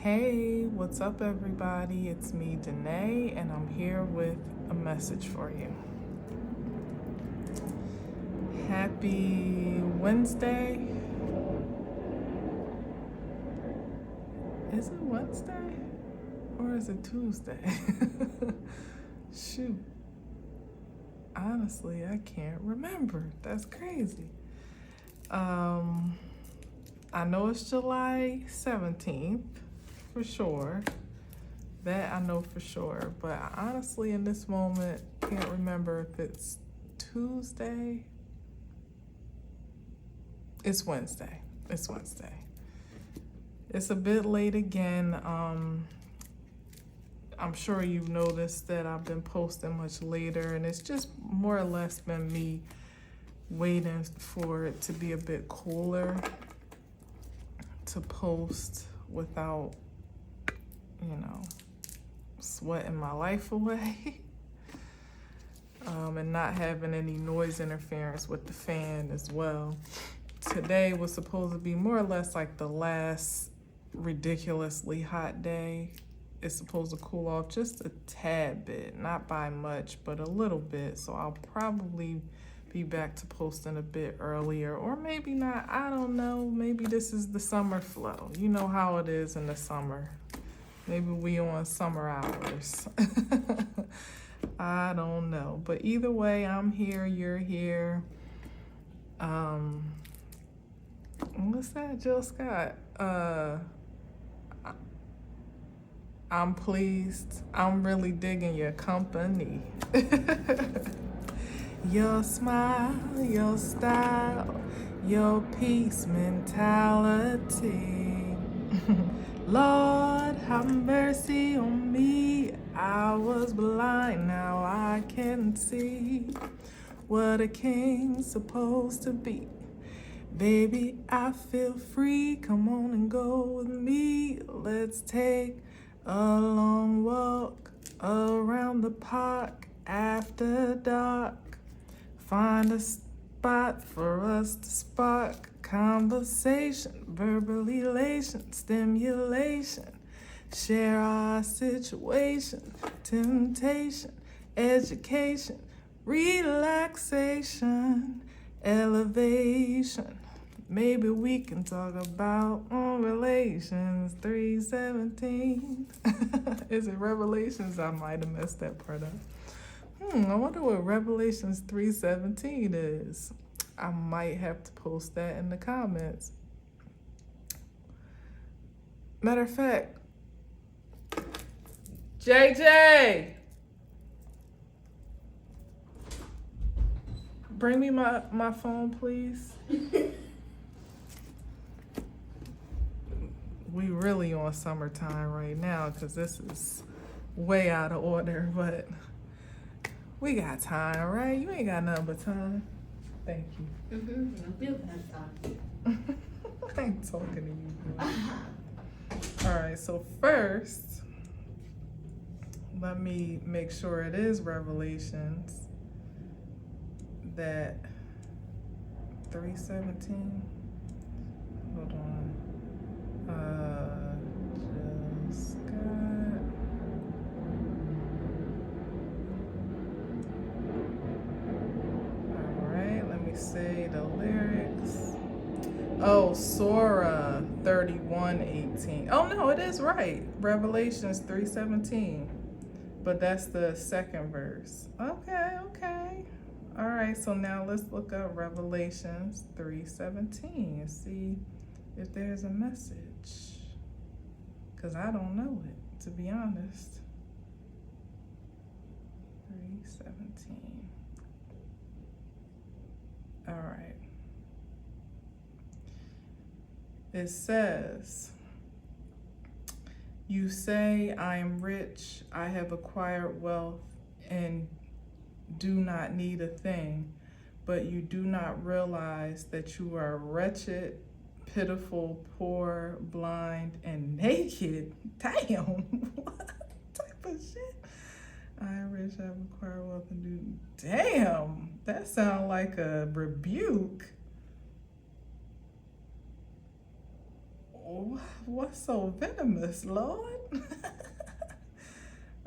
Hey, what's up, everybody? It's me, Danae, and I'm here with a message for you. Happy Wednesday. Is it Wednesday? Or is it Tuesday? Shoot. Honestly, I can't remember. That's crazy. I know it's July 17th for sure. That I know for sure. But I honestly, in this moment, can't remember if it's Tuesday. It's Wednesday. It's Wednesday. It's a bit late again. I'm sure you've noticed that I've been posting much later, and it's just more or less been me waiting for it to be a bit cooler to post without, sweating my life away. And not having any noise interference with the fan as well. Today was supposed to be more or less like the last ridiculously hot day. It's supposed to cool off just a tad bit, not by much, but a little bit. So I'll probably be back to posting a bit earlier, or maybe not. I don't know. Maybe this is the summer flow. You know how it is in the summer. Maybe we on summer hours. I don't know. But either way, I'm here, you're here. What's that, Jill Scott? I'm pleased. I'm really digging your company. Your smile, your style, your peace mentality. Lord, have mercy on me. I was blind, now I can see what a king's supposed to be. Baby, I feel free. Come on and go with me. Let's take a long walk around the park after dark. Find a spot for us to spark conversation, verbal elation, stimulation. Share our situation, temptation, education, relaxation, elevation. Maybe we can talk about Relations 3:17. Is it Revelations? I might have messed that part up. I wonder what Revelations 3:17 is. I might have to post that in the comments. Matter of fact, JJ, bring me my phone, please. We really on summertime right now because this is way out of order, but we got time, right? You ain't got nothing but time. Thank you. I ain't talking to you, bro. All right, so first, let me make sure it is Revelations that 3:17. Hold on. Just got. All right, let me say the lyrics. Oh, Surah 31:18. Oh no, it is right. Revelations 3:17. But that's the second verse. Okay. All right, so now let's look up Revelations 3:17 and see if there's a message. Because I don't know it, to be honest. 3:17. All right. It says, "You say, I am rich, I have acquired wealth, and do not need a thing, but you do not realize that you are wretched, pitiful, poor, blind, and naked." Damn, what type of shit? I am rich, I have acquired wealth, and do. Damn, that sounds like a rebuke. What's so venomous, Lord?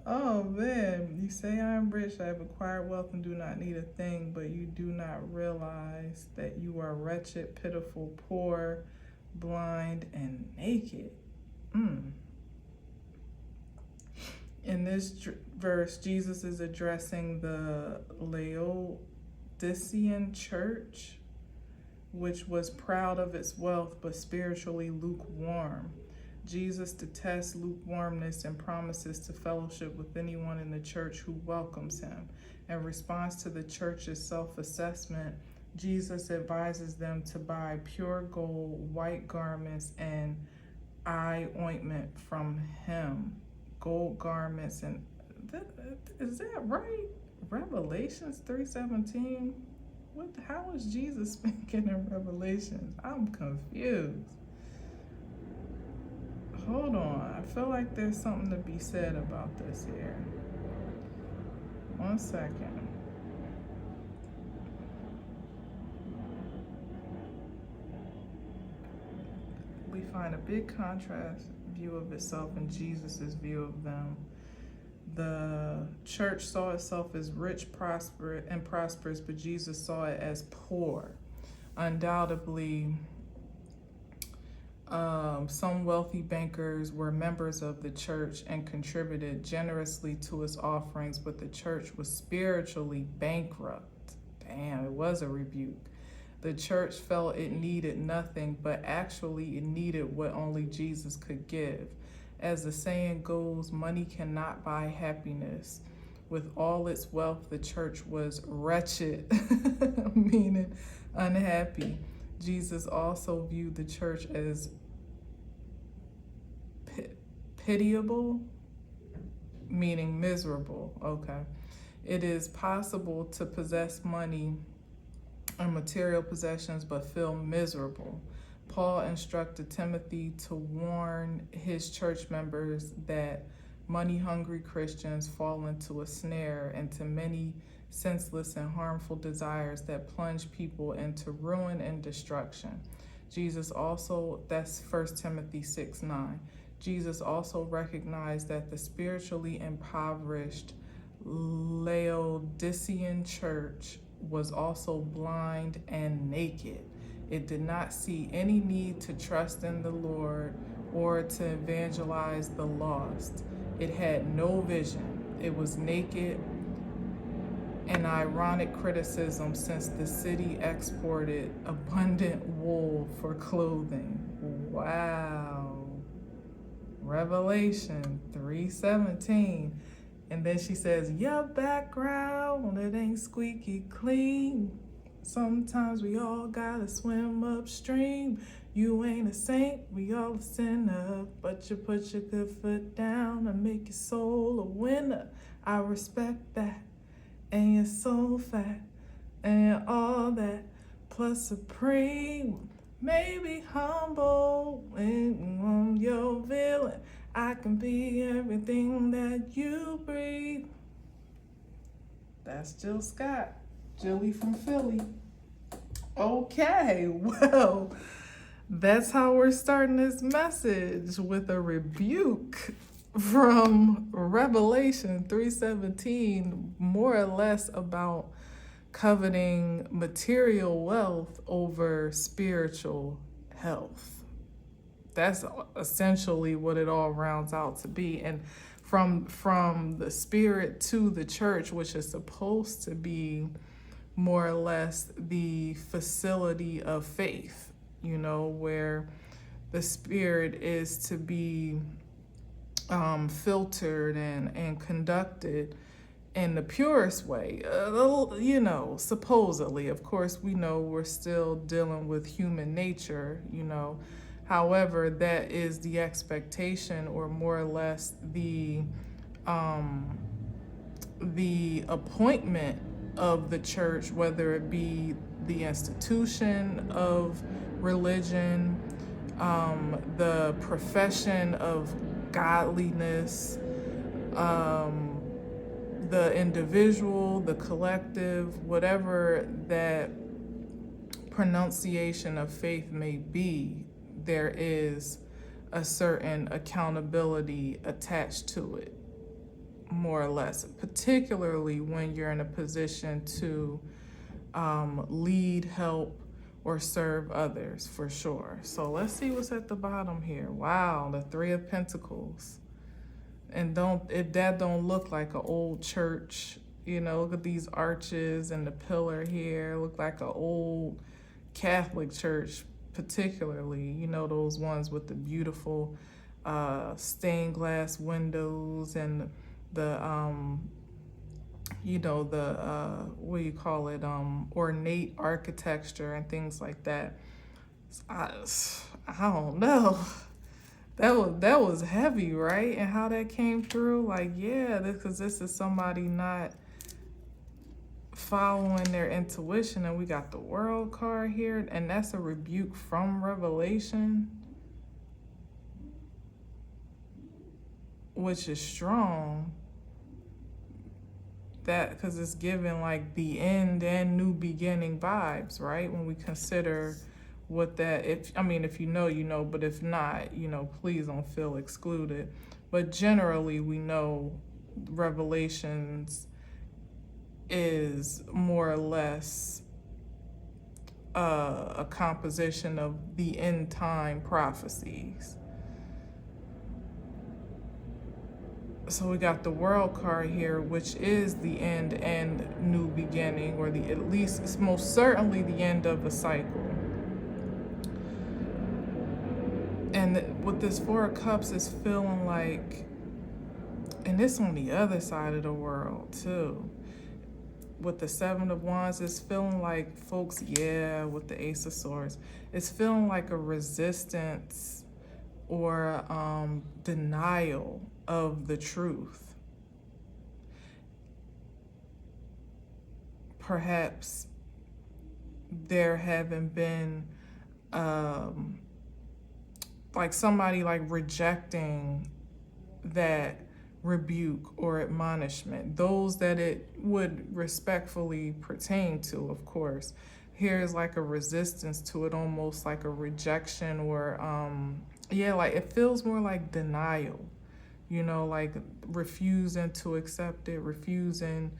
Oh man, you say I am rich, I have acquired wealth and do not need a thing, but you do not realize that you are wretched, pitiful, poor, blind, and naked. In this verse, Jesus is addressing the Laodicean church, which was proud of its wealth but spiritually lukewarm. Jesus detests lukewarmness and promises to fellowship with anyone in the church who welcomes him. In response to the church's self-assessment, Jesus advises them to buy pure gold, white garments, and eye ointment from him. Gold garments, and is that right? Revelations 3:17. How is Jesus speaking in Revelations? I'm confused. Hold on, I feel like there's something to be said about this here. 1 second. We find a big contrast view of itself and Jesus's view of them. The church saw itself as rich, prosperous, but Jesus saw it as poor. Undoubtedly, some wealthy bankers were members of the church and contributed generously to its offerings, but the church was spiritually bankrupt. Damn, it was a rebuke. The church felt it needed nothing, but actually it needed what only Jesus could give. As the saying goes, money cannot buy happiness. With all its wealth, the church was wretched, meaning unhappy. Jesus also viewed the church as pitiable, meaning miserable. Okay. It is possible to possess money and material possessions but feel miserable. Paul instructed Timothy to warn his church members that money-hungry Christians fall into a snare and to many senseless and harmful desires that plunge people into ruin and destruction. Jesus also, that's 1 Timothy 6:9. Jesus also recognized that the spiritually impoverished Laodicean church was also blind and naked. It did not see any need to trust in the Lord or to evangelize the lost. It had no vision. It was naked, an ironic criticism since the city exported abundant wool for clothing. Wow. Revelation 3:17. And then she says, your background, it ain't squeaky clean. Sometimes we all gotta swim upstream. You ain't a saint, we all a sinner, but you put your good foot down and make your soul a winner. I respect that, and you're so fat, and all that, plus supreme. Maybe humble when I'm your villain. I can be everything that you breathe. That's Jill Scott, Jilly from Philly. Okay, well, that's how we're starting this message, with a rebuke from Revelation 3:17, more or less about coveting material wealth over spiritual health. That's essentially what it all rounds out to be. And from the spirit to the church, which is supposed to be more or less the facility of faith, you know, where the spirit is to be filtered and conducted in the purest way, you know, supposedly. Of course, we know we're still dealing with human nature, you know. However, that is the expectation, or more or less the appointment of the church, whether it be the institution of religion, the profession of godliness, the individual, the collective, whatever that pronunciation of faith may be. There is a certain accountability attached to it, more or less, particularly when you're in a position to lead, help, or serve others, for sure. So let's see what's at the bottom here. Wow, the Three of Pentacles. And that don't look like an old church. You know, look at these arches and the pillar here. Look like an old Catholic church, particularly. You know, those ones with the beautiful stained glass windows and the what do you call it, ornate architecture and things like that. I don't know. That was heavy, right? And how that came through, like, yeah, because this is somebody not following their intuition. And we got the World card here, and that's a rebuke from Revelation, which is strong. That because it's giving like the end and new beginning vibes, right? When we consider what that, if you know, you know, but if not, you know, please don't feel excluded. But generally, we know Revelations is more or less a composition of the end time prophecies. So we got the World card here, which is the end and new beginning, or the at least it's most certainly the end of a cycle. And with this Four of Cups, it's feeling like, and it's on the other side of the world too. With the Seven of Wands, it's feeling like folks, with the Ace of Swords, it's feeling like a resistance or denial of the truth. Perhaps there haven't been like somebody like rejecting that rebuke or admonishment, those that it would respectfully pertain to, of course. Here's like a resistance to it, almost like a rejection, or like it feels more like denial, you know, like refusing to accept it, refusing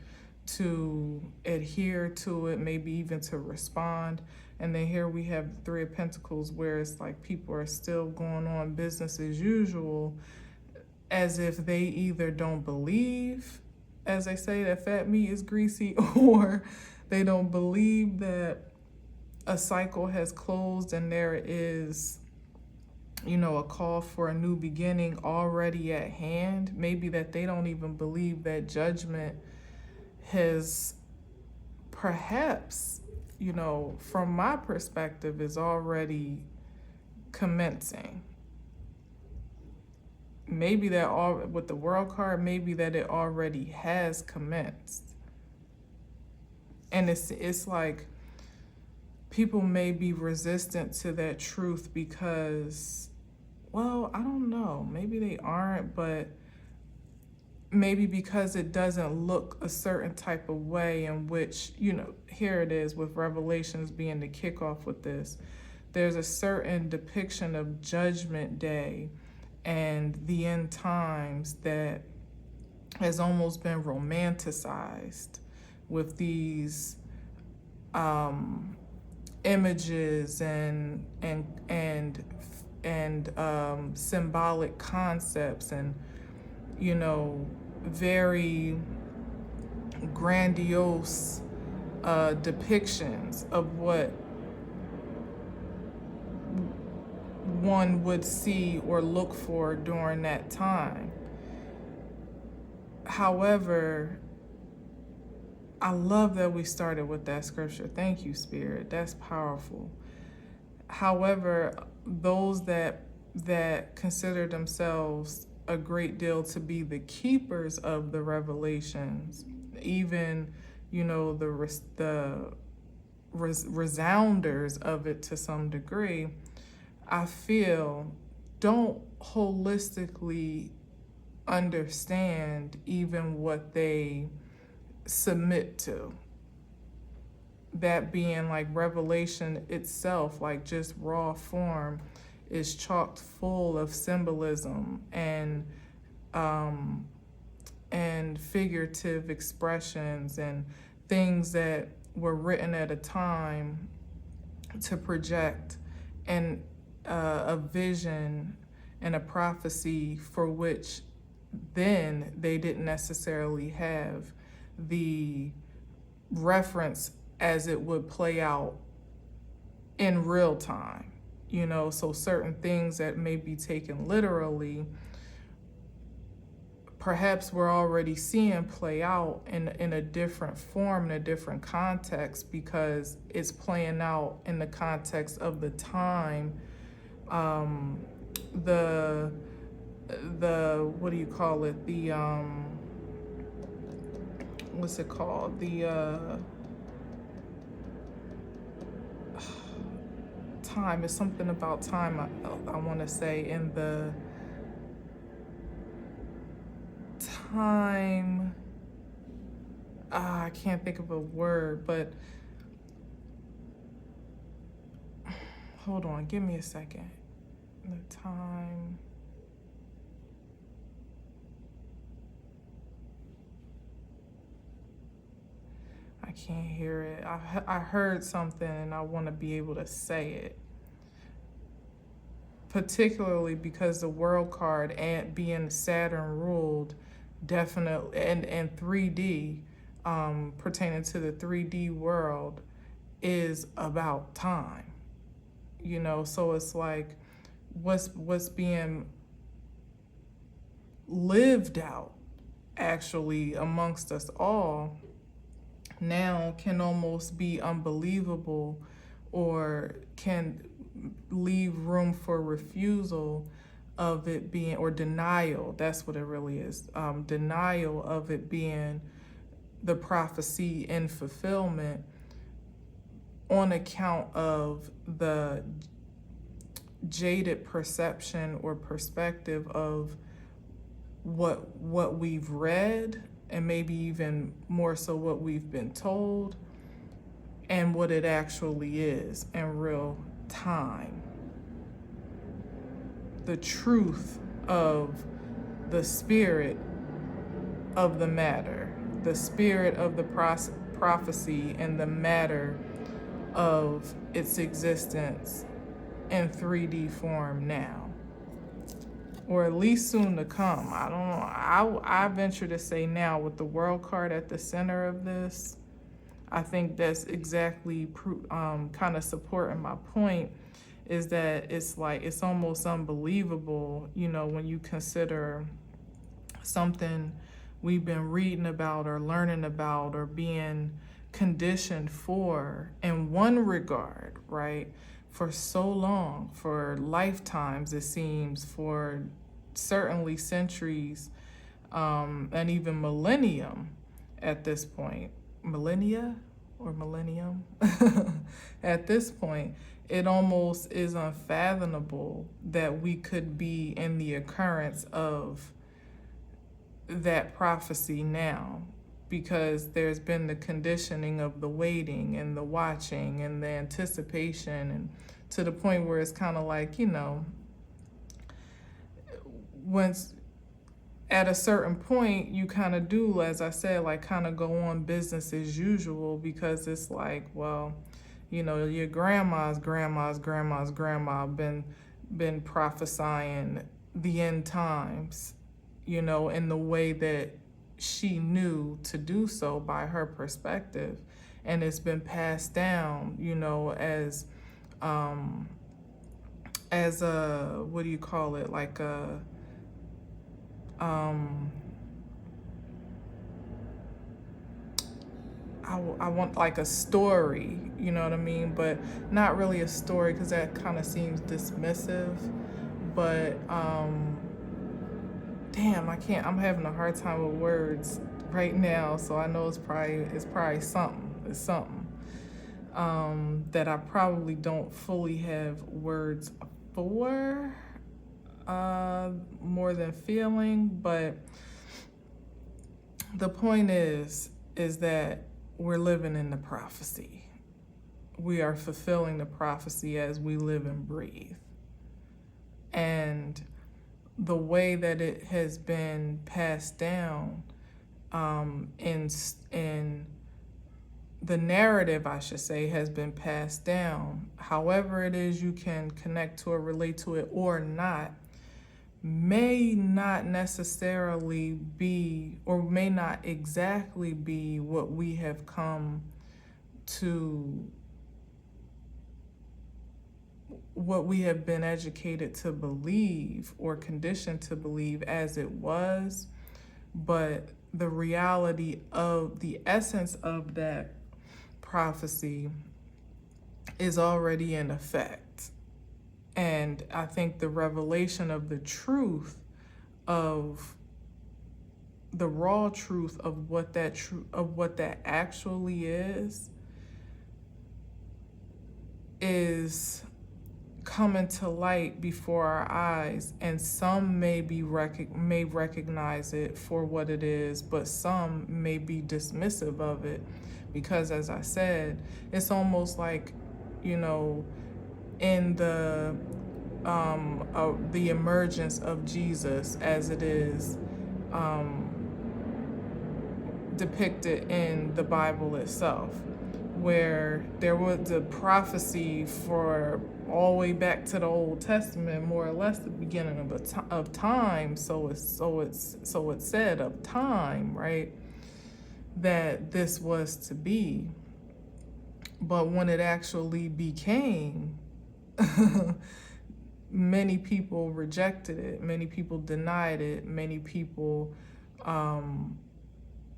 to adhere to it, maybe even to respond. And then here we have the Three of Pentacles, where it's like people are still going on business as usual, as if they either don't believe, as they say, that fat meat is greasy, or they don't believe that a cycle has closed and there is, you know, a call for a new beginning already at hand. Maybe that they don't even believe that judgment has perhaps, you know, from my perspective, is already commencing. Maybe that all with the World card, maybe that it already has commenced. And it's like people may be resistant to that truth because, well, I don't know, maybe they aren't, but maybe because it doesn't look a certain type of way in which, you know, here it is with Revelations being the kickoff with this. There's a certain depiction of Judgment Day and the end times that has almost been romanticized with these images and symbolic concepts, and, you know, very grandiose depictions of what one would see or look for during that time. However, I love that we started with that scripture. Thank you, Spirit. That's powerful. However, those that consider themselves a great deal to be the keepers of the revelations, even, you know, the resounders of it to some degree, I feel don't holistically understand even what they submit to. That being like revelation itself, like just raw form, is chock full of symbolism and figurative expressions and things that were written at a time to project a vision and a prophecy for which then they didn't necessarily have the reference as it would play out in real time, you know. So certain things that may be taken literally, perhaps we're already seeing play out in a different form, in a different context, because it's playing out in the context of the time, the what do you call it? The what's it called? The time is something about time. I want to say in the time. I can't think of a word, but hold on, give me a second. The time. I can't hear it. I heard something and I want to be able to say it. Particularly because the world card and being Saturn ruled, definitely, and 3D, pertaining to the 3D world, is about time. You know, so it's like what's being lived out actually amongst us all now can almost be unbelievable, or can leave room for refusal of it being, or denial, that's what it really is, denial of it being the prophecy in fulfillment on account of the jaded perception or perspective of what we've read, and maybe even more so what we've been told, and what it actually is in real time. The truth of the spirit of the matter, the spirit of the prophecy, and the matter of its existence in 3D form now, or at least soon to come. I don't know. I venture to say now, with the world card at the center of this, I think that's exactly kind of supporting my point, is that it's like, it's almost unbelievable, you know, when you consider something we've been reading about or learning about or being conditioned for in one regard, right? For so long, for lifetimes, it seems, for certainly centuries, and even millennium at this point. Millennia or millennium? At this point, it almost is unfathomable that we could be in the occurrence of that prophecy now, because there's been the conditioning of the waiting and the watching and the anticipation, and to the point where it's kind of like, you know, once at a certain point, you kind of do, as I said, like kind of go on business as usual, because it's like, well, you know, your grandma's grandma been prophesying the end times, you know, in the way that she knew to do so by her perspective, and it's been passed down, you know, as a, what do you call it, like a I want like a story, you know what I mean? But not really a story, because that kind of seems dismissive. But damn, I'm having a hard time with words right now. So I know it's probably something. It's something that I probably don't fully have words for, more than feeling. But the point is that we're living in the prophecy. We are fulfilling the prophecy as we live and breathe. And the way that it has been passed down, in the narrative, I should say, has been passed down, however it is you can connect to it, relate to it or not, may not necessarily be, or may not exactly be what we have come to, what we have been educated to believe or conditioned to believe as it was. But the reality of the essence of that prophecy is already in effect. And I think the revelation of the truth, of the raw truth of what that actually is coming to light before our eyes, and some may recognize it for what it is, but some may be dismissive of it, because, as I said, it's almost like, in the emergence of Jesus as it is depicted in the Bible itself, where there was a prophecy for all the way back to the Old Testament, more or less the beginning of time. So it's said of time, right, that this was to be. But when it actually became, many people rejected it, many people denied it, many people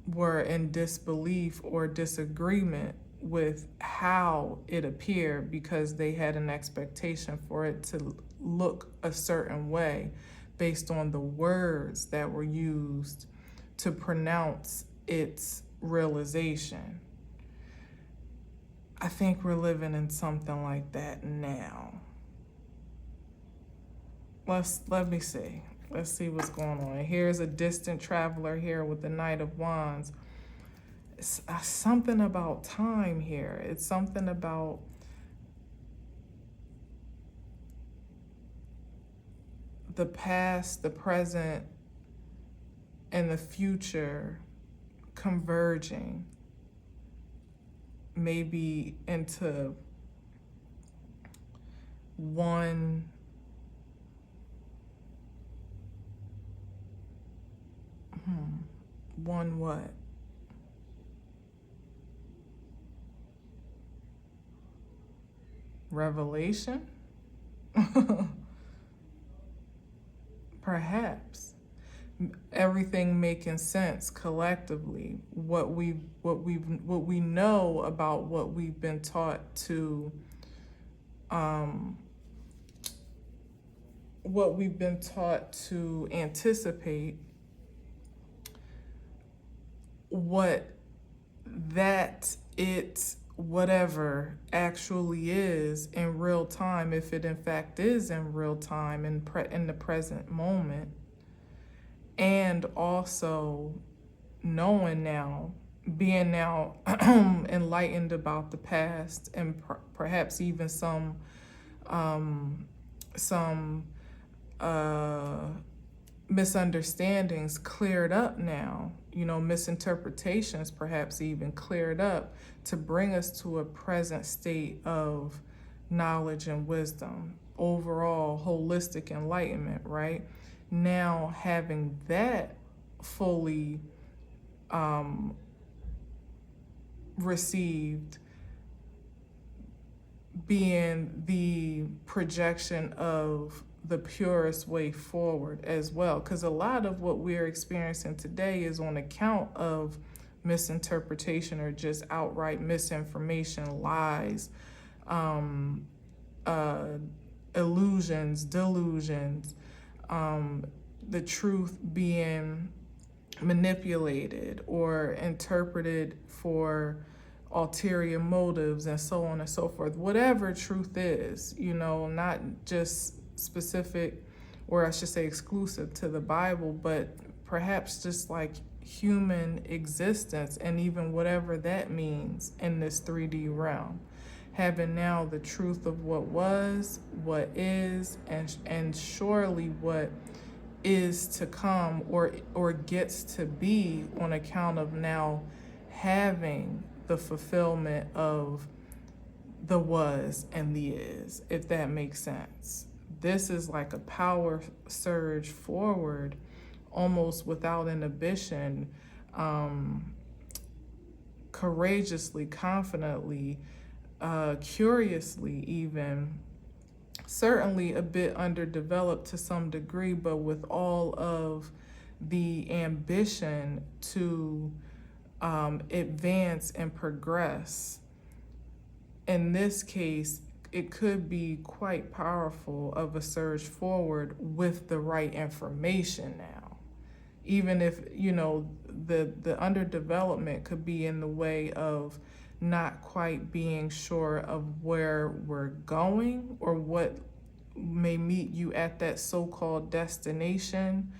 were in disbelief or disagreement with how it appeared, because they had an expectation for it to look a certain way based on the words that were used to pronounce its realization. I think we're living in something like that now. Let me see. Let's see what's going on. Here's a distant traveler here with the Knight of Wands. It's something about time here. It's something about the past, the present, and the future converging, maybe into one what? Revelation? Perhaps. Everything making sense collectively. What we know about what we've been taught to anticipate, what that whatever actually is in real time, if it in fact is in real time, in the present moment. And also knowing now, being now enlightened about the past, and perhaps even some misunderstandings cleared up now, misinterpretations perhaps even cleared up, to bring us to a present state of knowledge and wisdom, overall holistic enlightenment, right? Now having that fully received, being the projection of the purest way forward as well, because a lot of what we're experiencing today is on account of misinterpretation or just outright misinformation, lies, illusions, delusions, the truth being manipulated or interpreted for ulterior motives, and so on and so forth. Whatever truth is, not just specific, or I should say exclusive to the Bible, but perhaps just like human existence, and even whatever that means in this 3D realm. having now the truth of what was, what is, and surely what is to come, or gets to be, on account of now having the fulfillment of the was and the is, if that makes sense. This is like a power surge forward, almost without inhibition, courageously, confidently, curiously even, certainly a bit underdeveloped to some degree, but with all of the ambition to advance and progress. In this case, it could be quite powerful of a surge forward with the right information now. Even if, the underdevelopment could be in the way of not quite being sure of where we're going or what may meet you at that so-called destination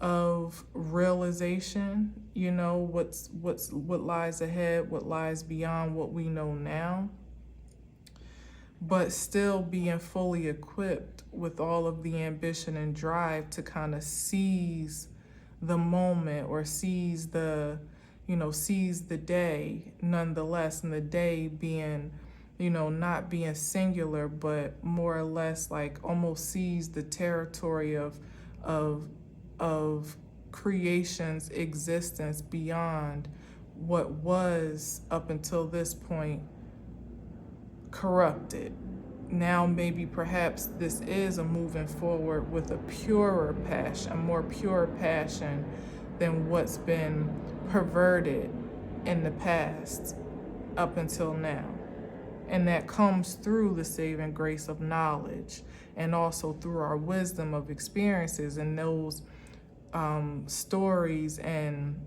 of realization, what lies ahead, what lies beyond what we know now, but still being fully equipped with all of the ambition and drive to kind of seize the moment, or seize the day nonetheless, and the day being, not being singular, but more or less like almost seize the territory of creation's existence beyond what was up until this point corrupted. Now maybe perhaps this is a moving forward with a purer passion, a more pure passion than what's been perverted in the past up until now. And that comes through the saving grace of knowledge, and also through our wisdom of experiences and those stories and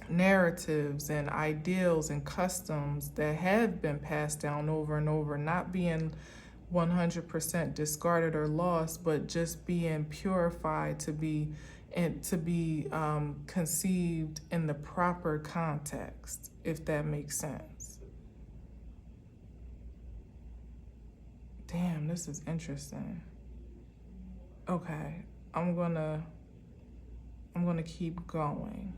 narratives and ideals and customs that have been passed down over and over, not being 100% discarded or lost, but just being purified to be conceived in the proper context, if that makes sense. Damn, this is interesting. Okay, I'm gonna keep going.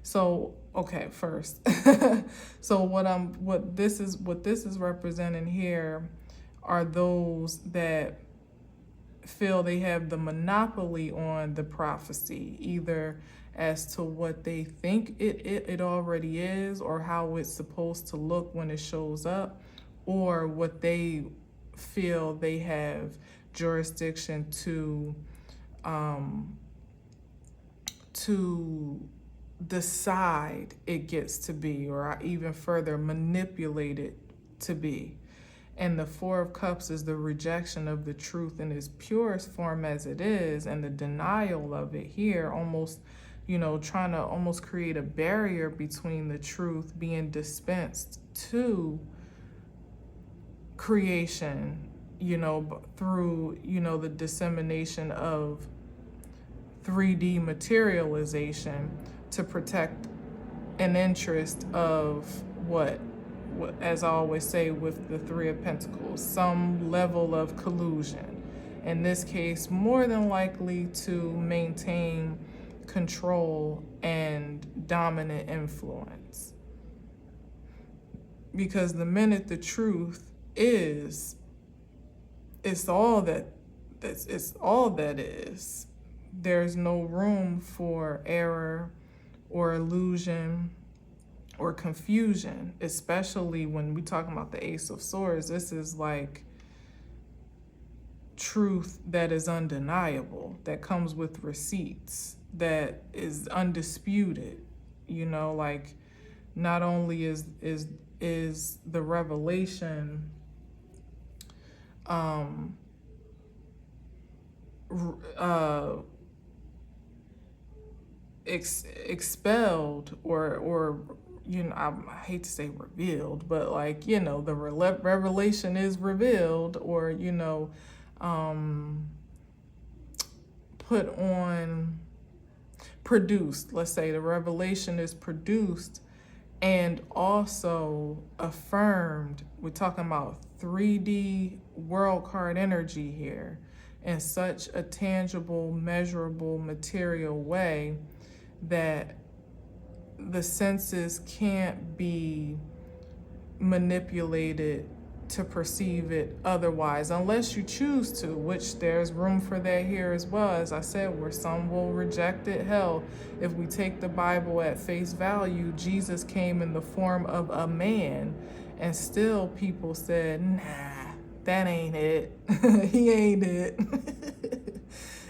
So, okay, first. So what this is representing here are those that feel they have the monopoly on the prophecy, either as to what they think it already is, or how it's supposed to look when it shows up, or what they feel they have jurisdiction to decide it gets to be, or even further manipulate it to be. And the Four of Cups is the rejection of the truth in its purest form as it is, and the denial of it here, almost, trying to almost create a barrier between the truth being dispensed to creation, through, the dissemination of 3D materialization to protect an interest of what, as I always say with the Three of Pentacles, some level of collusion. In this case, more than likely to maintain control and dominant influence. Because the minute the truth is, it's all that is. There's no room for error or illusion or confusion, especially when we talking about the Ace of Swords. This is like truth that is undeniable, that comes with receipts, that is undisputed. Like, not only is the revelation expelled, or I hate to say revealed, but like, the revelation is revealed, or put on, produced. Let's say the revelation is produced and also affirmed. We're talking about 3D world card energy here in such a tangible, measurable, material way that the senses can't be manipulated to perceive it otherwise, unless you choose to, which there's room for that here as well. As I said, where some will reject it. Hell, if we take the Bible at face value, Jesus came in the form of a man, and still people said, nah, that ain't it. He ain't it.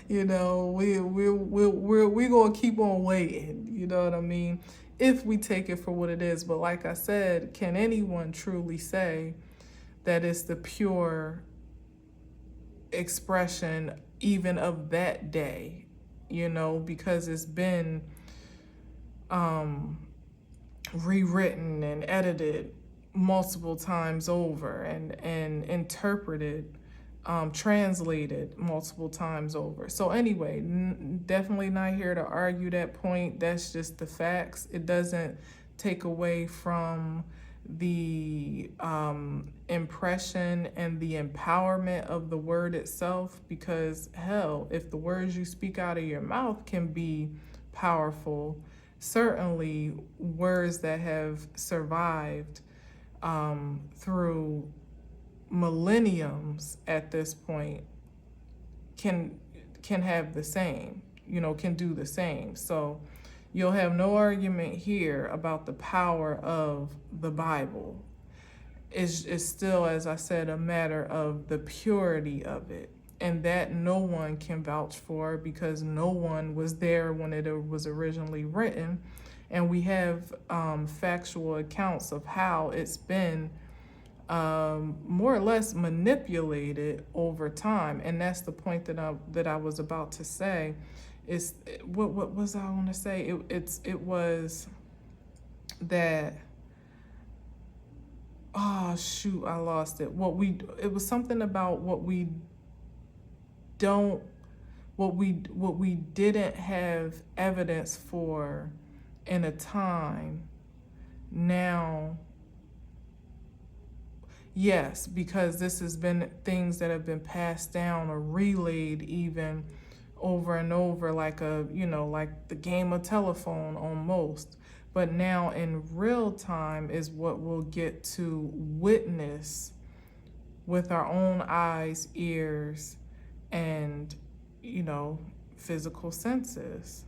You know, we gonna keep on waiting. You know what I mean? If we take it for what it is. But like I said, can anyone truly say that it's the pure expression even of that day? You know, because it's been rewritten and edited multiple times over, and interpreted, translated multiple times over. So anyway, definitely not here to argue that point. That's just the facts. It doesn't take away from the impression and the empowerment of the word itself, because hell, if the words you speak out of your mouth can be powerful, certainly words that have survived through millenniums at this point can have the same, you know, can do the same. So you'll have no argument here about the power of the Bible. It's still, as I said, a matter of the purity of it, and that no one can vouch for, because no one was there when it was originally written. And we have factual accounts of how it's been more or less manipulated over time. And that's the point that I was about to say. Is what was I want to say? It was that, oh shoot, I lost it. It was something about what we didn't have evidence for in a time. Now, yes, because this has been things that have been passed down or relayed even over and over, like like the game of telephone almost. But now in real time is what we'll get to witness with our own eyes, ears, and physical senses.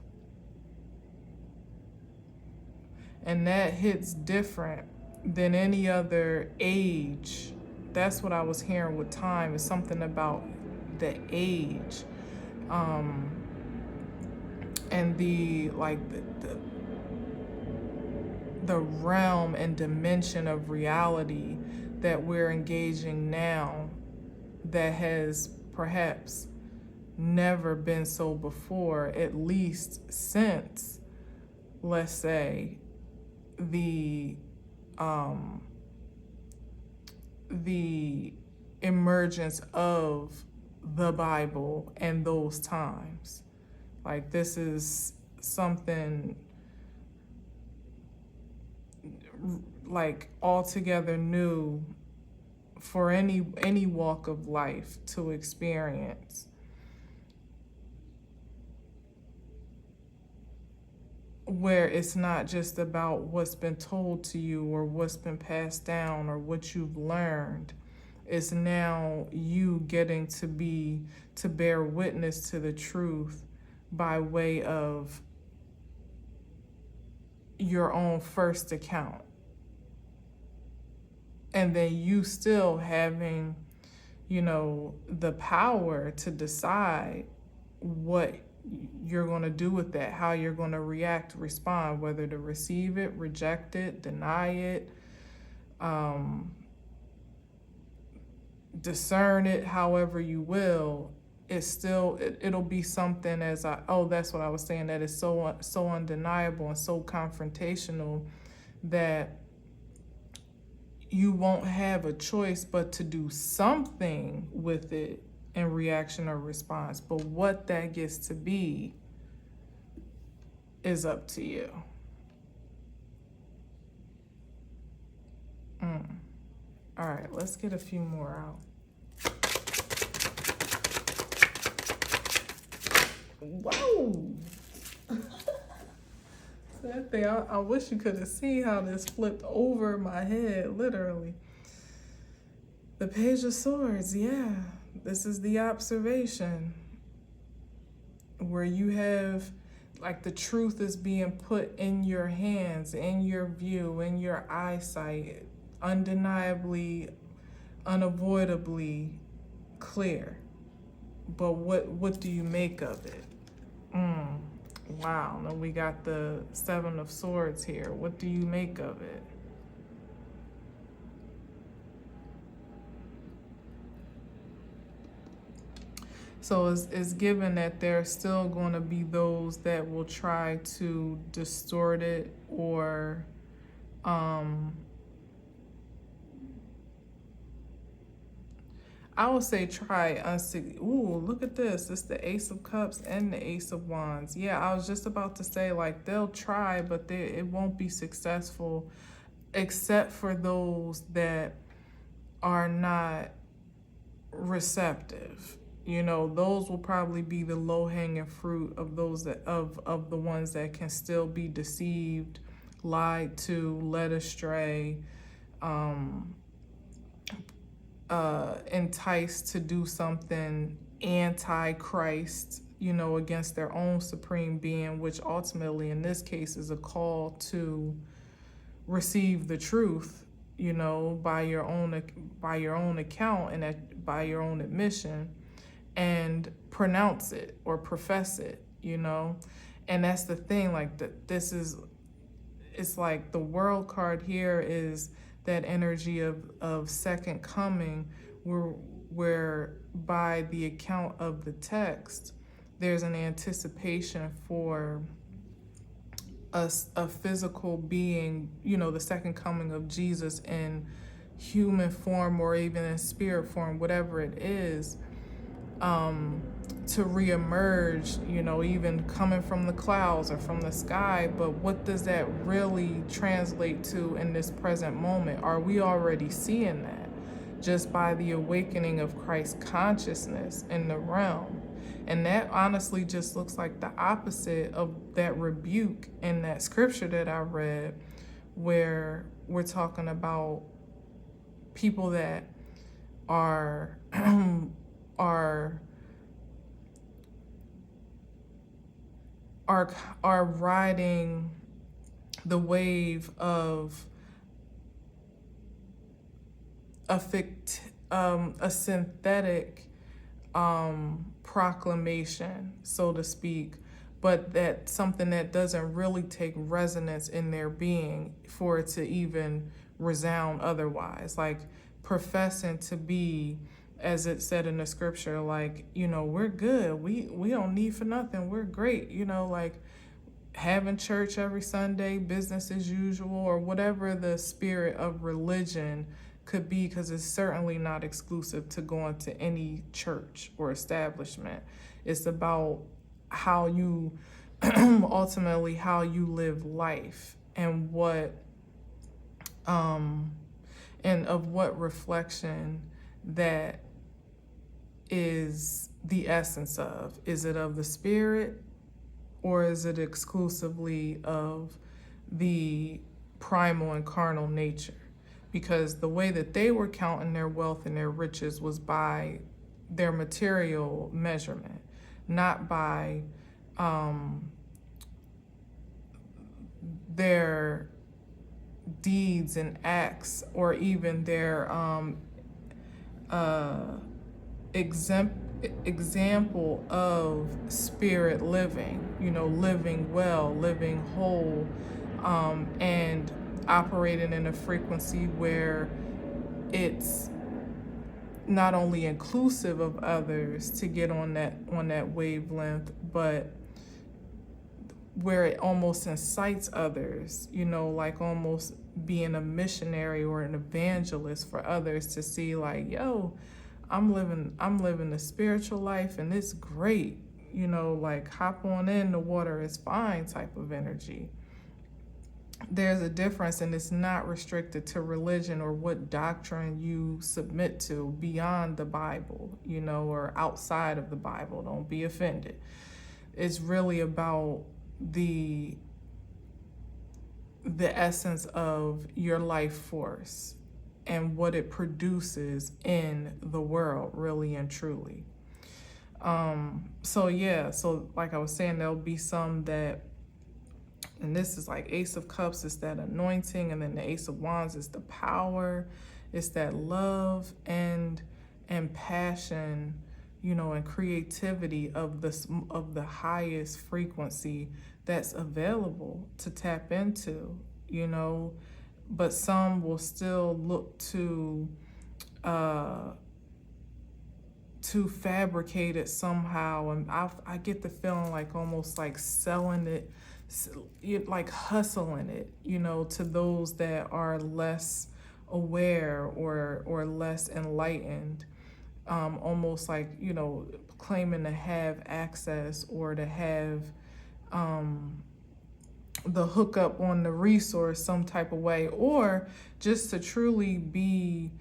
And that hits different than any other age. That's what I was hearing with time, is something about the age, and the realm and dimension of reality that we're engaging now, that has perhaps never been so before, at least since, let's say, the emergence of the Bible and those times. Like, this is something like altogether new for any walk of life to experience. Where it's not just about what's been told to you or what's been passed down or what you've learned. It's now you getting to bear witness to the truth by way of your own first account. And then you still having, the power to decide what you're going to do with that, how you're going to react, respond, whether to receive it, reject it, deny it, discern it, however you will. It's still, it'll be something that's what I was saying, that is so undeniable and so confrontational that you won't have a choice but to do something with it in reaction or response. But what that gets to be is up to you. All right, let's get a few more out. Whoa! That thing, I wish you could have seen how this flipped over my head, literally. The Page of Swords, yeah. This is the observation where you have, like, the truth is being put in your hands, in your view, in your eyesight, undeniably, unavoidably clear. But what do you make of it? Wow, now we got the Seven of Swords here. What do you make of it? So it's given that there's still going to be those that will try to distort it or I would say try. Ooh, look at this. It's the Ace of Cups and the Ace of Wands. Yeah, I was just about to say, like, they'll try, but it won't be successful, except for those that are not receptive. You know, those will probably be the low-hanging fruit of those that of the ones that can still be deceived, lied to, led astray, enticed to do something anti-Christ, you know, against their own supreme being, which ultimately in this case is a call to receive the truth, you know, by your own account and by your own admission, and pronounce it or profess it, you know. And that's the thing, like, it's like the World card here is that energy of second coming, where by the account of the text, there's an anticipation for a physical being, you know, the second coming of Jesus in human form or even in spirit form, whatever it is, to reemerge, you know, even coming from the clouds or from the sky. But what does that really translate to in this present moment? Are we already seeing that just by the awakening of Christ's consciousness in the realm? And that honestly just looks like the opposite of that rebuke in that scripture that I read, where we're talking about people that are riding the wave of a synthetic proclamation, so to speak, but that something that doesn't really take resonance in their being for it to even resound otherwise, like professing to be, as it said in the scripture, like, you know, we're good, we don't need for nothing, we're great, you know, like having church every Sunday, business as usual, or whatever the spirit of religion could be, because it's certainly not exclusive to going to any church or establishment. It's about how you ultimately how you live life, and what and of what reflection that is the essence of. Is it of the spirit, or is it exclusively of the primal and carnal nature? Because the way that they were counting their wealth and their riches was by their material measurement, not by their deeds and acts, or even their example of spirit living, you know, living well, living whole, and operating in a frequency where it's not only inclusive of others to get on that wavelength, but where it almost incites others, you know, like almost being a missionary or an evangelist for others to see, like, yo, I'm living the spiritual life and it's great, you know, like hop on in, the water is fine type of energy. there's a difference, and it's not restricted to religion or what doctrine you submit to beyond the Bible, or outside of the Bible. Don't be offended. It's really about the essence of your life force and what it produces in the world, really and truly. So like I was saying, there'll be some that, and this is like Ace of Cups, it's that anointing, and then the Ace of Wands is the power, it's that love and passion, and creativity of the highest frequency that's available to tap into, but some will still look to fabricate it somehow, and I get the feeling like almost like selling it, like hustling it, to those that are less aware or less enlightened, almost like, claiming to have access or to have the hookup on the resource some type of way, or just to truly be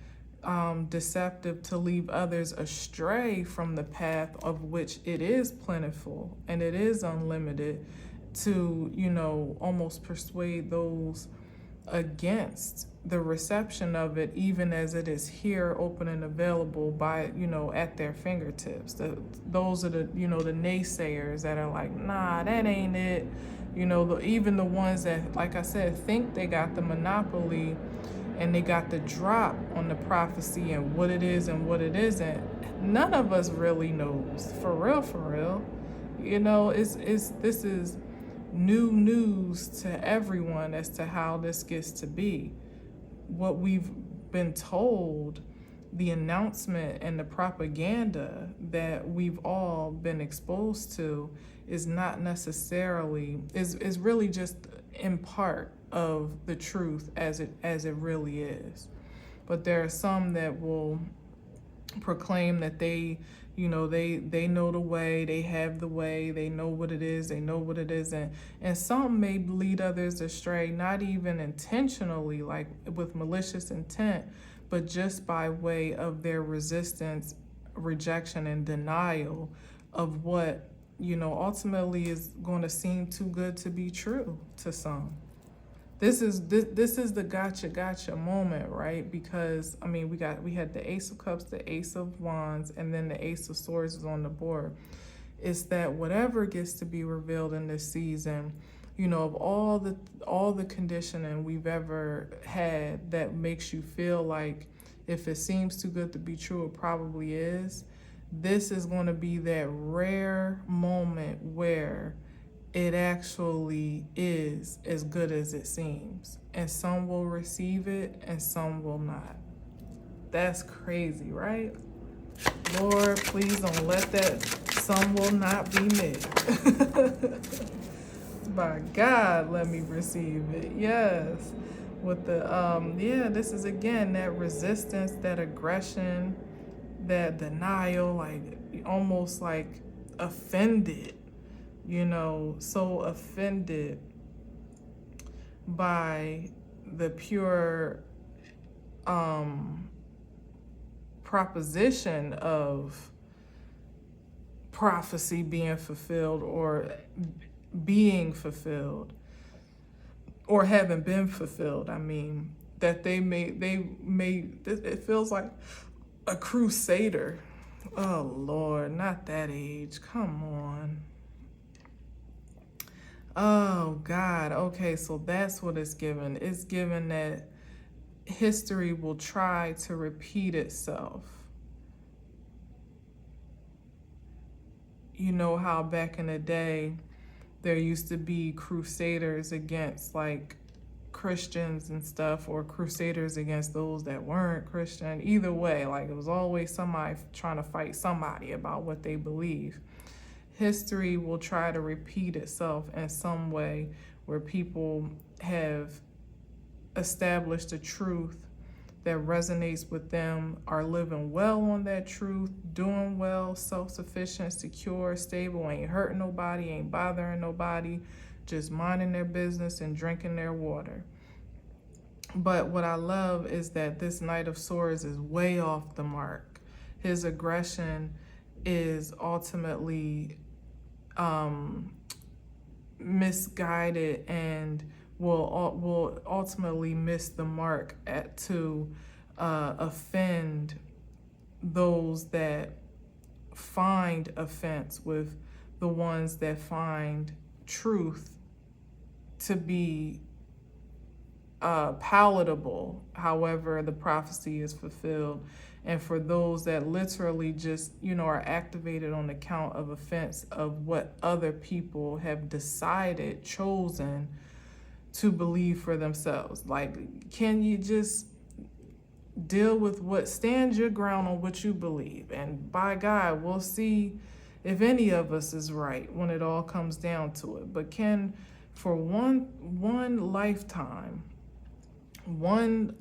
deceptive to leave others astray from the path of which it is plentiful and it is unlimited, to almost persuade those against the reception of it, even as it is here, open and available by at their fingertips. Those are the the naysayers that are like, nah, that ain't it. Even the ones that, like I said, think they got the monopoly and they got the drop on the prophecy and what it is and what it isn't. None of us really knows, for real. This is new news to everyone as to how this gets to be. What we've been told, the announcement and the propaganda that we've all been exposed to, is not necessarily, is really just in part of the truth as it really is. But there are some that will proclaim that they know the way, they have the way, they know what it is, they know what it isn't. And some may lead others astray, not even intentionally, like with malicious intent, but just by way of their resistance, rejection, and denial of what, ultimately is going to seem too good to be true to some. This is the gotcha moment, right? Because we had the Ace of Cups, the Ace of Wands, and then the Ace of Swords is on the board. It's that whatever gets to be revealed in this season, of all the conditioning we've ever had that makes you feel like if it seems too good to be true, it probably is. This is going to be that rare moment where it actually is as good as it seems. And some will receive it and some will not. That's crazy, right? Lord, please don't let that some will not be me. By God, let me receive it. Yes. With the, this is again that resistance, that aggression, that denial, like almost like offended. So offended by the pure proposition of prophecy being fulfilled or being fulfilled or having been fulfilled. That they made it feels like a crusader. Oh Lord, not that age. Come on. Oh God. Okay, so that's what it's given. It's given that history will try to repeat itself. You know how back in the day there used to be crusaders against like Christians and stuff, or crusaders against those that weren't Christian. Either way, like it was always somebody trying to fight somebody about what they believe. History will try to repeat itself in some way where people have established a truth that resonates with them, are living well on that truth, doing well, self-sufficient, secure, stable, ain't hurting nobody, ain't bothering nobody, just minding their business and drinking their water. But what I love is that this Knight of Swords is way off the mark. His aggression is ultimately misguided and will ultimately miss the mark to offend those that find offense with the ones that find truth to be palatable, however the prophecy is fulfilled. And for those that literally just, are activated on account of offense of what other people have decided, chosen to believe for themselves. Like, can you just deal with stand your ground on what you believe? And by God, we'll see if any of us is right when it all comes down to it. But for one lifetime, one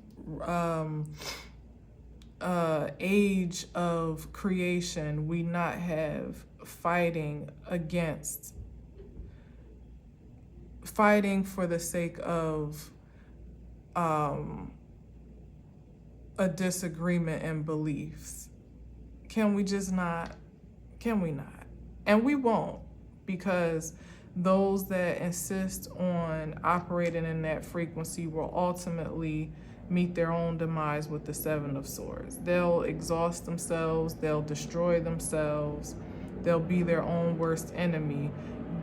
age of creation, we not have fighting for the sake of a disagreement in beliefs? Can we just not? Can we not? And we won't, because those that insist on operating in that frequency will ultimately meet their own demise with the Seven of Swords. They'll exhaust themselves, they'll destroy themselves, they'll be their own worst enemy,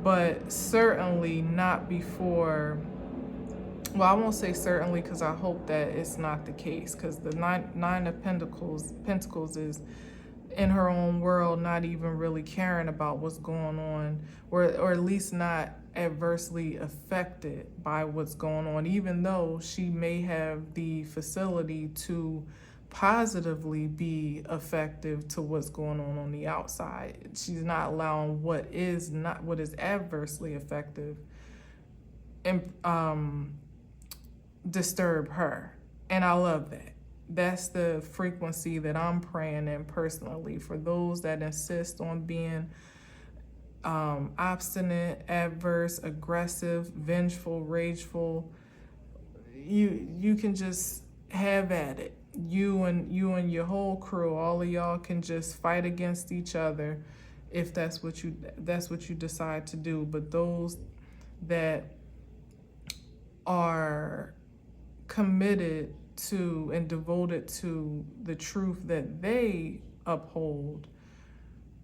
but certainly not before. Well, I won't say certainly, because I hope that it's not the case, because the nine of Pentacles is in her own world, not even really caring about what's going on, or at least not adversely affected by what's going on, even though she may have the facility to positively be effective to what's going on the outside. She's not allowing what is adversely effective and disturb her. And I love that. That's the frequency that I'm praying in personally, for those that insist on being obstinate, adverse, aggressive, vengeful, rageful. You can just have at it. You and your whole crew, all of y'all can just fight against each other if that's what you decide to do. But those that are committed to and devoted to the truth that they uphold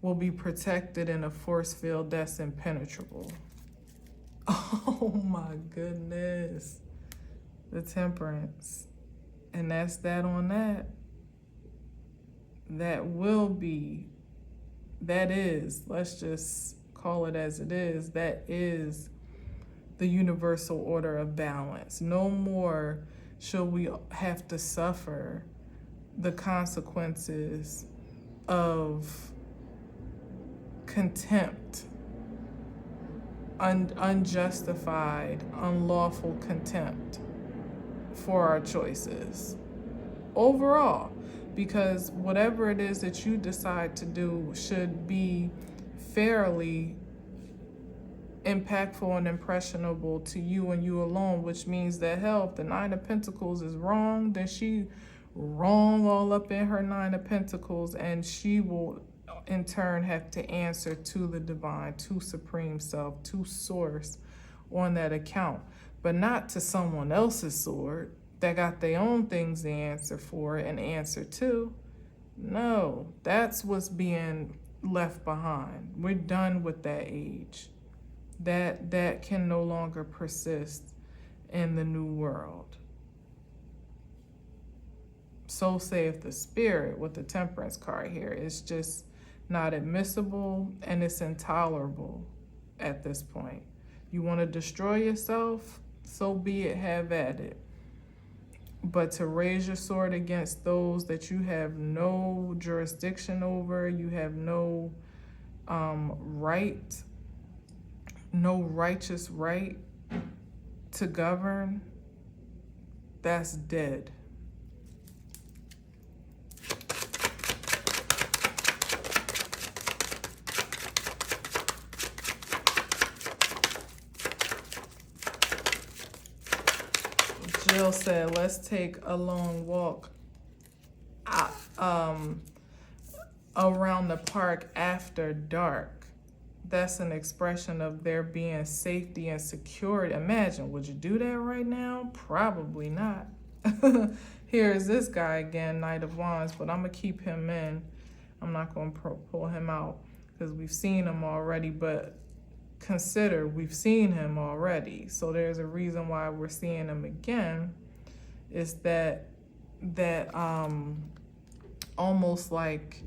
will be protected in a force field that's impenetrable. Oh my goodness. The Temperance. And that's that on that. That is, let's just call it as it is, that is the universal order of balance. No more shall we have to suffer the consequences of contempt, unjustified, unlawful contempt for our choices overall, because whatever it is that you decide to do should be fairly impactful and impressionable to you and you alone, which means that, hell, if the Nine of Pentacles is wrong, then she wrong all up in her Nine of Pentacles, and she will in turn have to answer to the divine, to Supreme Self, to Source on that account, but not to someone else's sword that got their own things to answer for and answer to. No, that's what's being left behind. We're done with that age. That can no longer persist in the new world. So saith the Spirit with the Temperance card here. It's just not admissible, and it's intolerable at this point. You want to destroy yourself? So be it, have at it. But to raise your sword against those that you have no jurisdiction over, you have no no righteous right to govern, that's dead. Jill said, let's take a long walk around the park after dark. That's an expression of there being safety and security. Imagine, would you do that right now? Probably not. Here's this guy again, Knight of Wands, but I'm going to keep him in. I'm not going to pull him out because we've seen him already, but consider we've seen him already. So there's a reason why we're seeing him again. Is that almost like,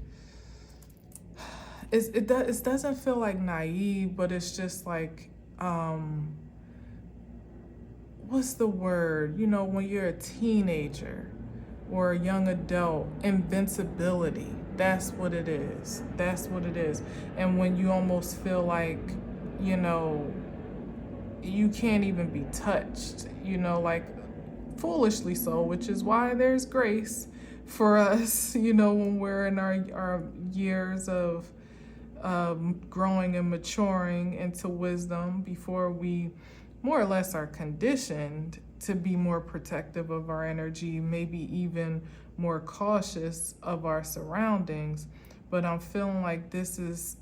it doesn't feel like naive, but it's just like, what's the word? You know, when you're a teenager or a young adult, invincibility. That's what it is. That's what it is. And when you almost feel like, you know, you can't even be touched, you know, like foolishly so, which is why there's grace for us, you know, when we're in our years of growing and maturing into wisdom, before we more or less are conditioned to be more protective of our energy, maybe even more cautious of our surroundings. But I'm feeling like this is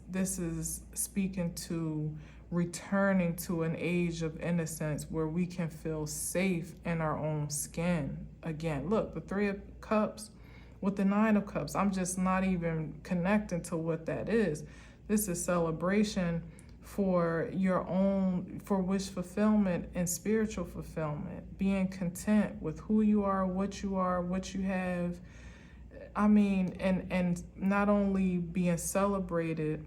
speaking to returning to an age of innocence where we can feel safe in our own skin again. Look, the Three of Cups with the Nine of Cups, I'm just not even connecting to what that is. This is celebration for your own, for wish fulfillment and spiritual fulfillment, being content with who you are, what you have. I mean, and not only being celebrated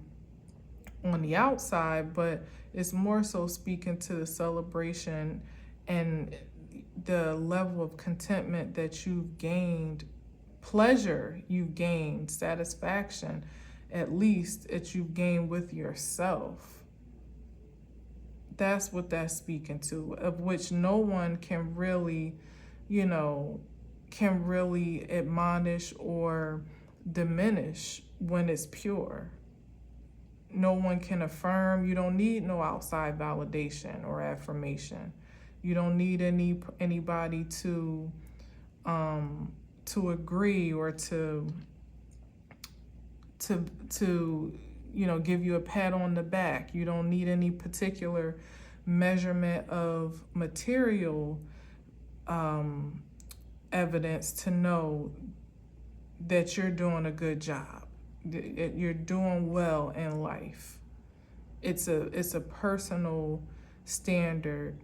on the outside, but it's more so speaking to the celebration and the level of contentment that you've gained, pleasure you've gained, satisfaction, at least that you've gained with yourself. That's what that's speaking to, of which no one can really, you know, can really admonish or diminish when it's pure. No one can affirm. You don't need no outside validation or affirmation. You don't need anybody to agree or to you know, give you a pat on the back. You don't need any particular measurement of material evidence to know that you're doing a good job. You're doing well in life. It's a personal standard,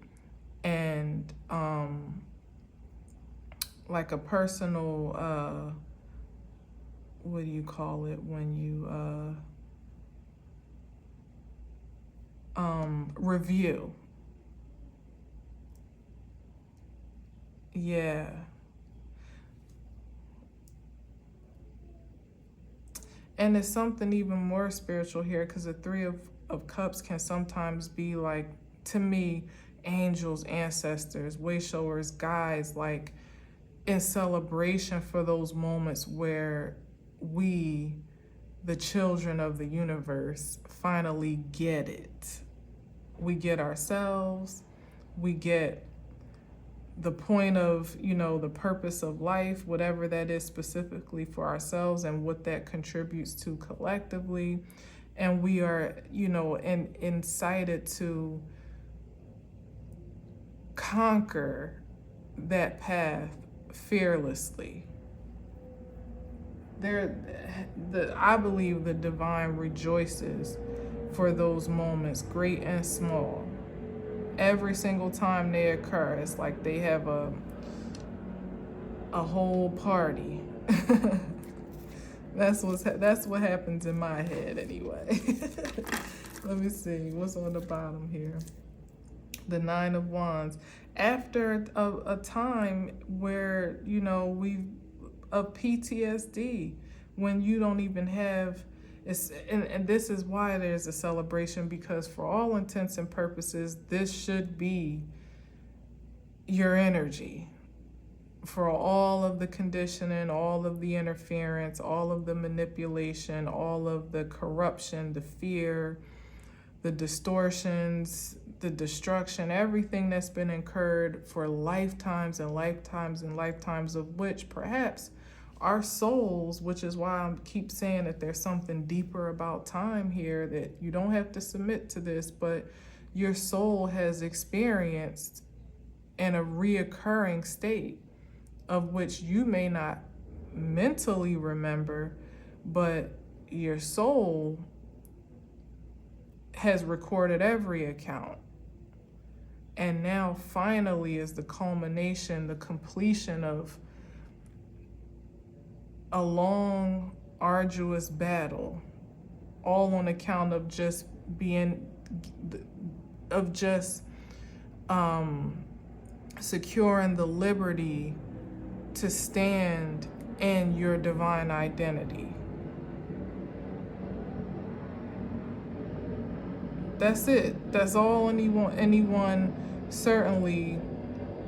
and like a personal what do you call it when you review. Yeah. And it's something even more spiritual here, because the Three of Cups can sometimes be like, to me, angels, ancestors, way showers, guides, like in celebration for those moments where we, the children of the universe, finally get it. We get ourselves, we get the point of, you know, the purpose of life, whatever that is specifically for ourselves and what that contributes to collectively. And we are, you know, incited to conquer that path fearlessly. I believe the divine rejoices for those moments, great and small. Every single time they occur, it's like they have a whole party. That's what happens in my head anyway. Let me see what's on the bottom here. The Nine of Wands. After a time where, you know, of PTSD, when you don't even have, and this is why there's a celebration, because for all intents and purposes, this should be your energy. For all of the conditioning, all of the interference, all of the manipulation, all of the corruption, the fear, the distortions, the destruction, everything that's been incurred for lifetimes and lifetimes and lifetimes, of which perhaps our souls, which is why I keep saying that there's something deeper about time here, that you don't have to submit to this, but your soul has experienced in a reoccurring state of which you may not mentally remember, but your soul has recorded every account. And now finally is the culmination, the completion of a long, arduous battle, all on account of just securing the liberty to stand in your divine identity. That's it. That's all anyone certainly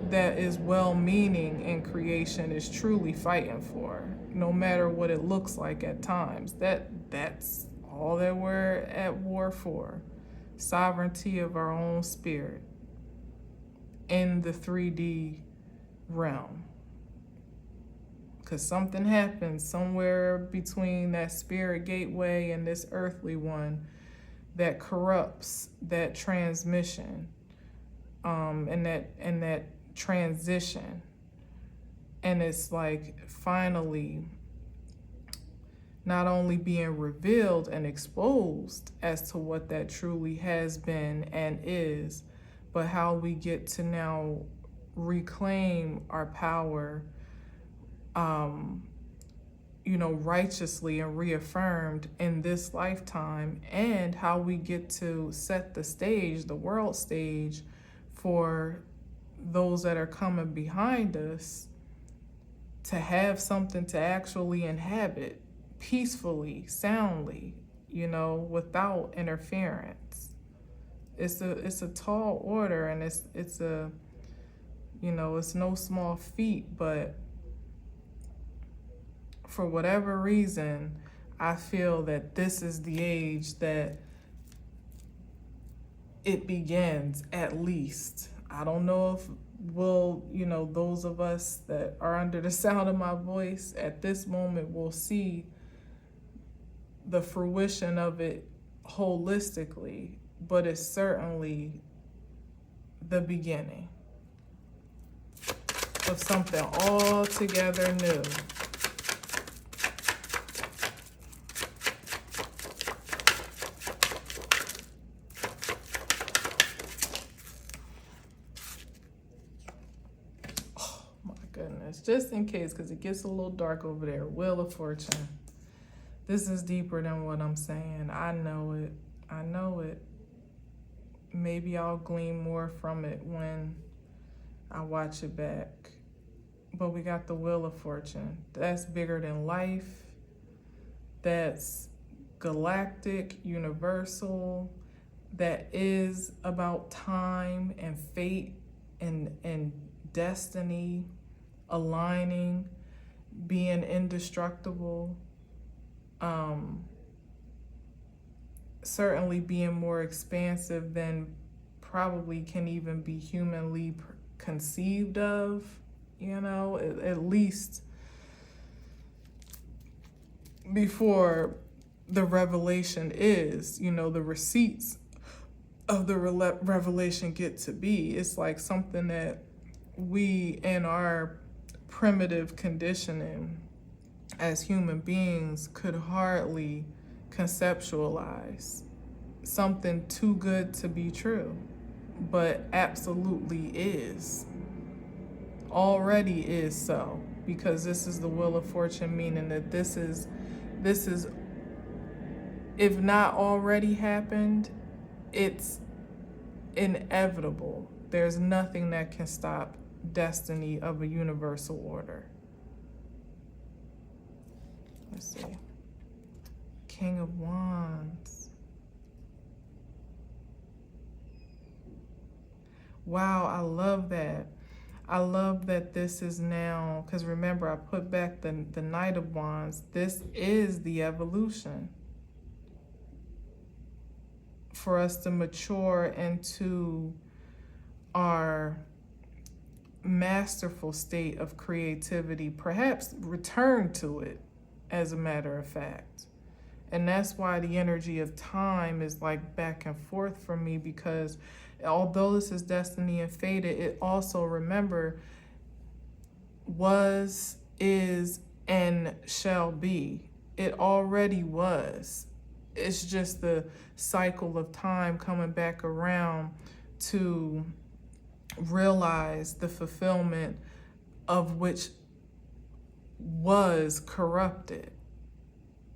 that is well-meaning in creation is truly fighting for, no matter what it looks like at times. That's all that we're at war for. Sovereignty of our own spirit in the 3D realm. Because something happens somewhere between that spirit gateway and this earthly one that corrupts that transmission, and that transition. And it's like finally not only being revealed and exposed as to what that truly has been and is, but how we get to now reclaim our power, righteously and reaffirmed in this lifetime, and how we get to set the stage, the world stage, for those that are coming behind us to have something to actually inhabit peacefully, soundly, without interference. It's a tall order, and it's no small feat, but for whatever reason, I feel that this is the age that it begins, at least. I don't know if those of us that are under the sound of my voice at this moment will see the fruition of it holistically, but it's certainly the beginning of something altogether new. Just in case, because it gets a little dark over there. Wheel of Fortune. This is deeper than what I'm saying. I know it. Maybe I'll glean more from it when I watch it back. But we got the Wheel of Fortune. That's bigger than life. That's galactic, universal. That is about time and fate and destiny. Aligning, being indestructible, certainly being more expansive than probably can even be humanly conceived of, at least before the revelation is, the receipts of the revelation get to be. It's like something that we in our primitive conditioning as human beings could hardly conceptualize. Something too good to be true, but absolutely is. Already is so, because this is the Wheel of Fortune, meaning that this is, if not already happened, it's inevitable. There's nothing that can stop destiny of a universal order. Let's see. King of Wands. Wow, I love that. I love that this is now, because remember, I put back the Knight of Wands. This is the evolution for us to mature into our masterful state of creativity, perhaps return to it, as a matter of fact. And that's why the energy of time is like back and forth for me, because although this is destiny and fated, it also, remember, was, is, and shall be. It already was. It's just the cycle of time coming back around to realize the fulfillment of which was corrupted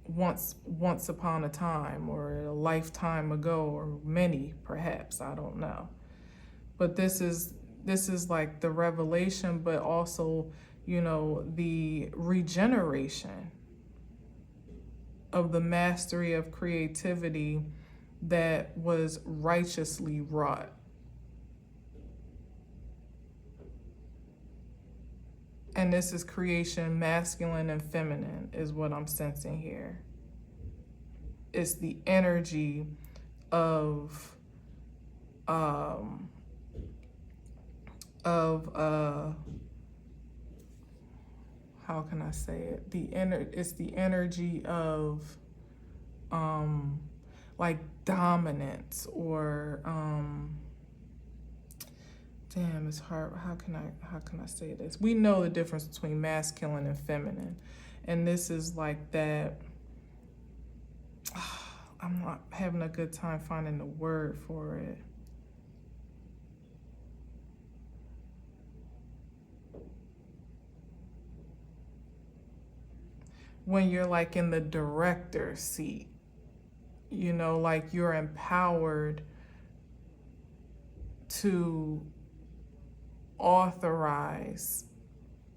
once upon a time, or a lifetime ago, or many, perhaps, I don't know. But this is like the revelation, but also, you know, the regeneration of the mastery of creativity that was righteously wrought. And this is creation, masculine and feminine, is what I'm sensing here. It's the energy of how can I say it? It's the energy of like dominance, or damn, it's hard. How can I say this? We know the difference between masculine and feminine, and this is like that. I'm not having a good time finding the word for it. When you're like in the director's seat, you know, like you're empowered to authorize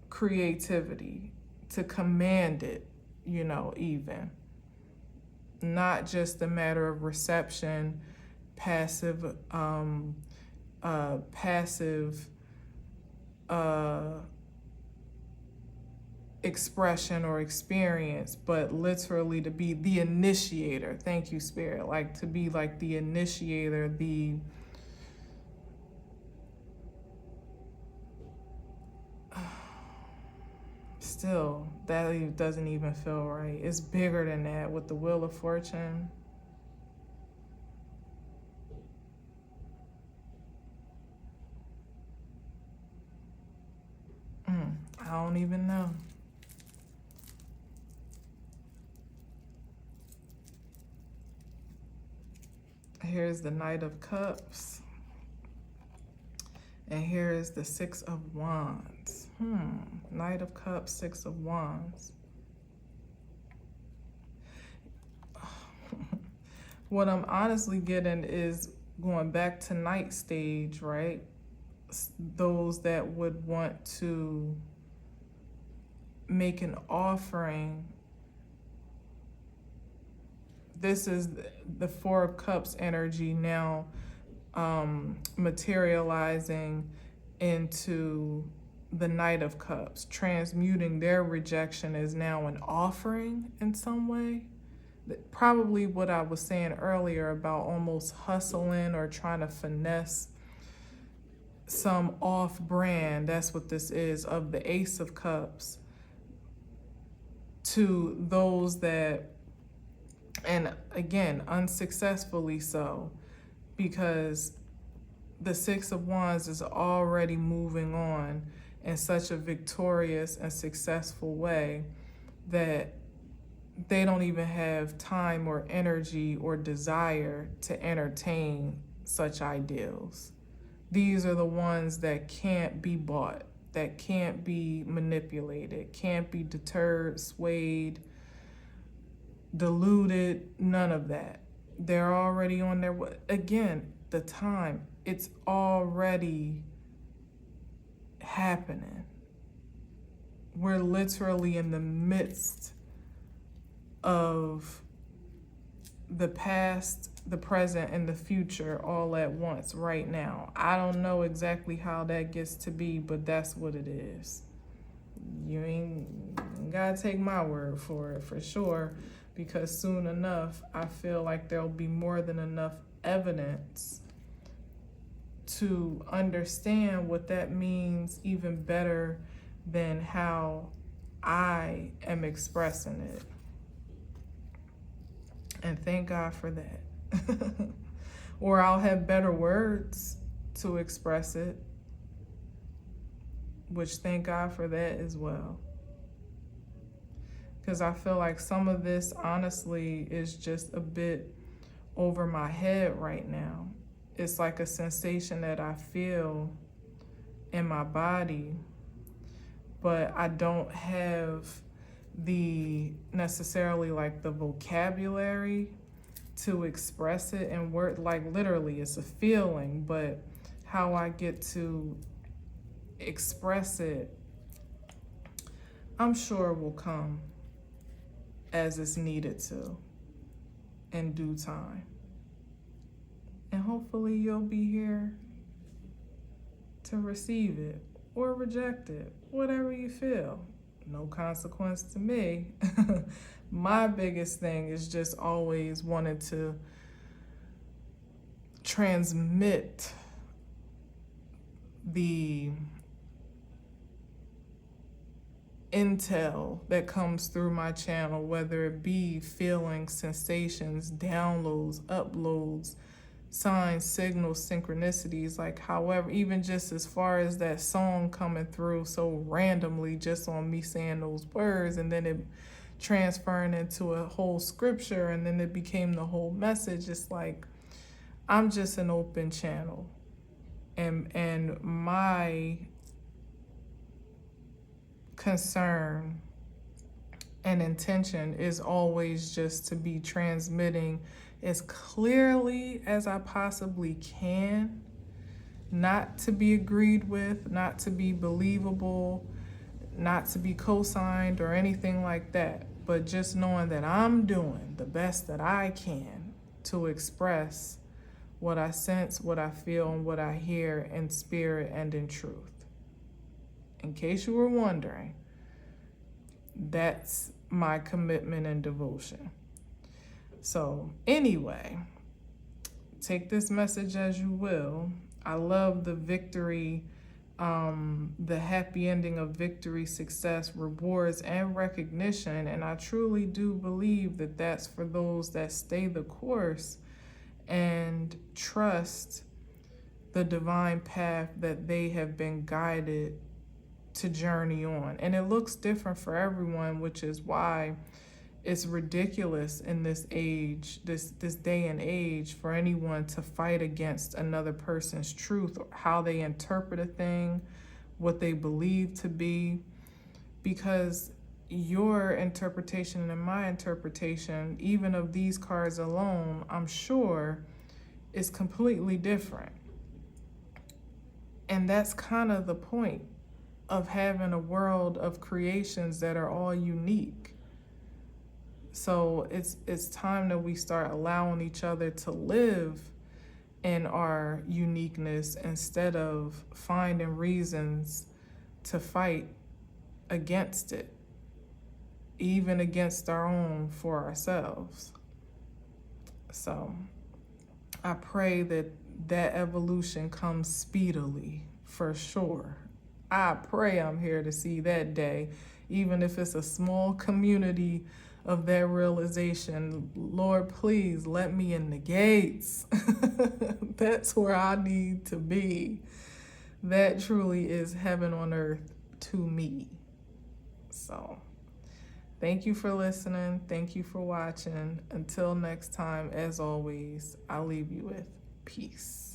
creativity, to command it, you know, even. Not just a matter of reception, passive expression or experience, but literally to be the initiator. Thank you, Spirit. Like to be like the initiator, the still, that doesn't even feel right. It's bigger than that with the Wheel of Fortune. I don't even know. Here's the Knight of Cups. And here is the Six of Wands. Knight of Cups, Six of Wands. What I'm honestly getting is going back to night stage, right? Those that would want to make an offering. This is the Four of Cups energy now materializing into the Knight of Cups, transmuting their rejection as now an offering in some way. Probably what I was saying earlier about almost hustling or trying to finesse some off-brand. That's what this is, of the Ace of Cups, to those that, and again, unsuccessfully so, because the Six of Wands is already moving on in such a victorious and successful way that they don't even have time or energy or desire to entertain such ideals. These are the ones that can't be bought, that can't be manipulated, can't be deterred, swayed, deluded, none of that. They're already on their way. Again, the time, it's already happening. We're literally in the midst of the past, the present, and the future all at once right now. I don't know exactly how that gets to be, but that's what it is. You ain't gotta take my word for it, for sure, because soon enough, I feel like there'll be more than enough evidence to understand what that means even better than how I am expressing it. And thank God for that. Or I'll have better words to express it, which thank God for that as well. Because I feel like some of this, honestly, is just a bit over my head right now. It's like a sensation that I feel in my body, but I don't have the necessarily like the vocabulary to express it in word. Like literally, it's a feeling, but how I get to express it, I'm sure will come as it's needed to in due time. And hopefully you'll be here to receive it or reject it, whatever you feel. No consequence to me. My biggest thing is just always wanted to transmit the intel that comes through my channel, whether it be feelings, sensations, downloads, uploads, signs, signals, synchronicities, like however, even just as far as that song coming through so randomly just on me saying those words, and then it transferring into a whole scripture, and then it became the whole message. It's like I'm just an open channel, and my concern and intention is always just to be transmitting as clearly as I possibly can, not to be agreed with, not to be believable, not to be co-signed or anything like that, but just knowing that I'm doing the best that I can to express what I sense, what I feel, and what I hear in spirit and in truth. In case you were wondering, that's my commitment and devotion. So anyway, take this message as you will. I love the victory, the happy ending of victory, success, rewards, and recognition. And I truly do believe that that's for those that stay the course and trust the divine path that they have been guided to journey on. And it looks different for everyone, which is why it's ridiculous in this age, this day and age, for anyone to fight against another person's truth, or how they interpret a thing, what they believe to be, because your interpretation and my interpretation, even of these cards alone, I'm sure is completely different. And that's kind of the point of having a world of creations that are all unique. So it's time that we start allowing each other to live in our uniqueness instead of finding reasons to fight against it, even against our own for ourselves. So I pray that that evolution comes speedily, for sure. I pray I'm here to see that day, even if it's a small community of that realization. Lord, please let me in the gates. That's where I need to be. That truly is heaven on earth to me. So thank you for listening. Thank you for watching. Until next time, as always, I'll leave you with peace.